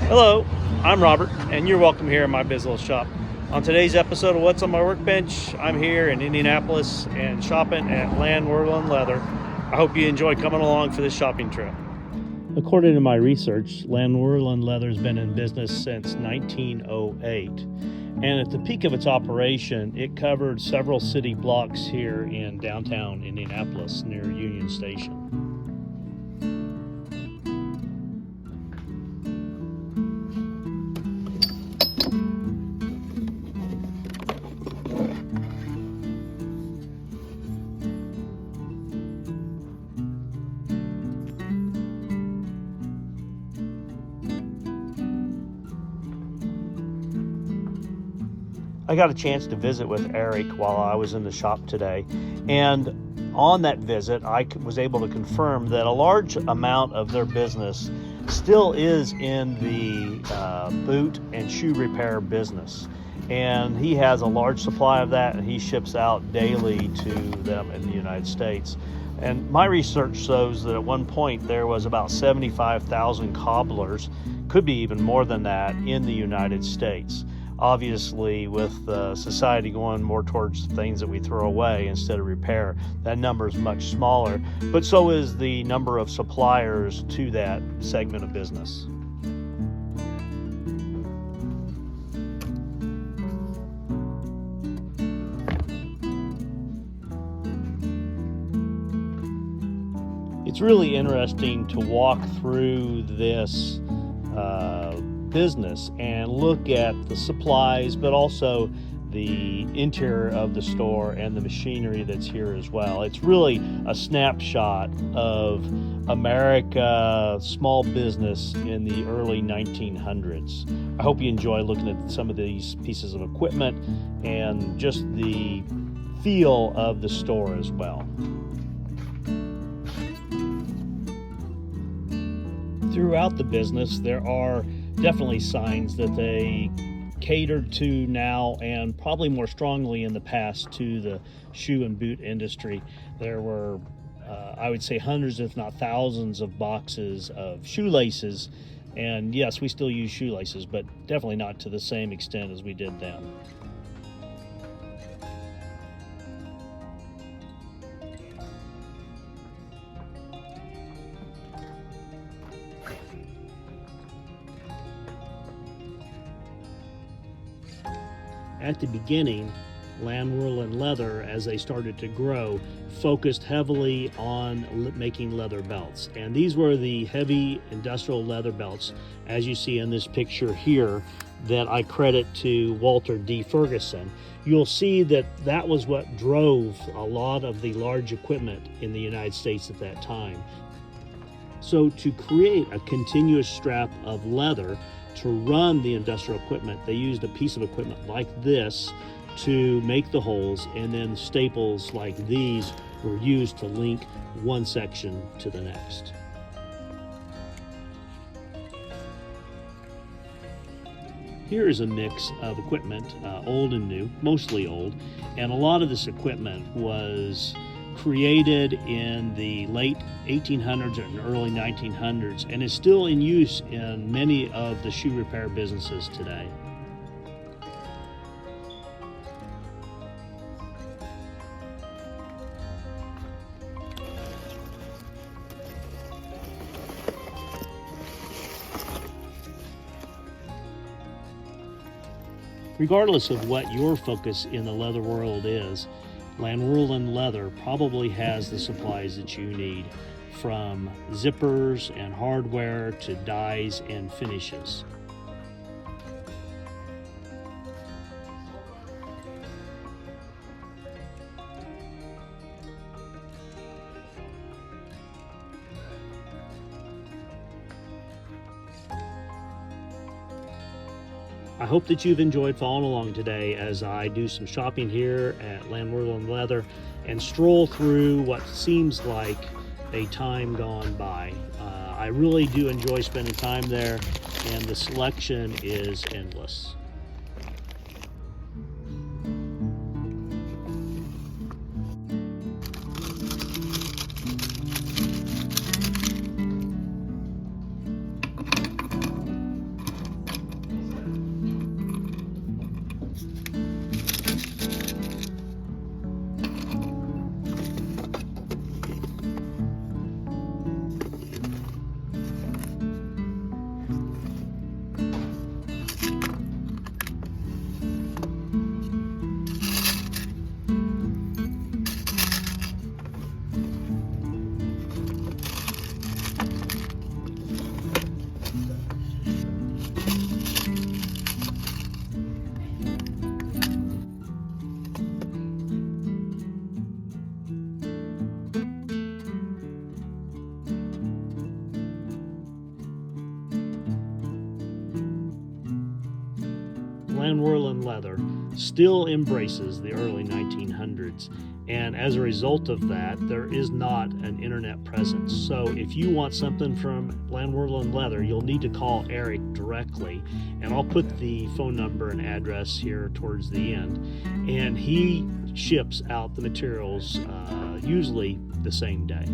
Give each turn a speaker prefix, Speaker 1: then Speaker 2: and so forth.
Speaker 1: Hello, I'm Robert, and you're welcome here in my biz little shop. On today's episode of What's on My Workbench, I'm here in Indianapolis and shopping at Landwerlen Leather. I hope you enjoy coming along for this shopping trip. According to my research, Landwerlen Leather has been in business since 1908. And at the peak of its operation, it covered several city blocks here in downtown Indianapolis near Union Station. I got a chance to visit with Eric while I was in the shop today, and on that visit I was able to confirm that a large amount of their business still is in the boot and shoe repair business, and he has a large supply of that, and he ships out daily to them in the United States. And my research shows that at one point there was about 75,000 cobblers, could be even more than that, in the United States. Obviously, with society going more towards things that we throw away instead of repair, that number is much smaller, but so is the number of suppliers to that segment of business. It's really interesting to walk through this business and look at the supplies, but also the interior of the store and the machinery that's here as well. It's really a snapshot of America small business in the early 1900s. I hope you enjoy looking at some of these pieces of equipment and just the feel of the store as well. Throughout the business, there are definitely signs that they catered to now, and probably more strongly in the past, to the shoe and boot industry. There were, I would say, hundreds if not thousands of boxes of shoelaces, and yes, we still use shoelaces, but definitely not to the same extent as we did then. At the beginning, Landwerlen Leather, as they started to grow, focused heavily on making leather belts. And these were the heavy industrial leather belts, as you see in this picture here, that I credit to Walter D. Ferguson. You'll see that that was what drove a lot of the large equipment in the United States at that time. So to create a continuous strap of leather to run the industrial equipment, they used a piece of equipment like this to make the holes, and then staples like these were used to link one section to the next. Here is a mix of equipment, old and new, mostly old, and a lot of this equipment was created in the late 1800s and early 1900s, and is still in use in many of the shoe repair businesses today. Regardless of what your focus in the leather world is, Landwerlen Leather probably has the supplies that you need, from zippers and hardware to dyes and finishes. I hope that you've enjoyed following along today as I do some shopping here at Landwerlen Leather and stroll through what seems like a time gone by. I really do enjoy spending time there, and the selection is endless. Landwerlen Leather still embraces the early 1900s, and as a result of that, there is not an internet presence. So if you want something from Landwerlen Leather, you'll need to call Eric directly, and I'll put the phone number and address here towards the end, and he ships out the materials usually the same day.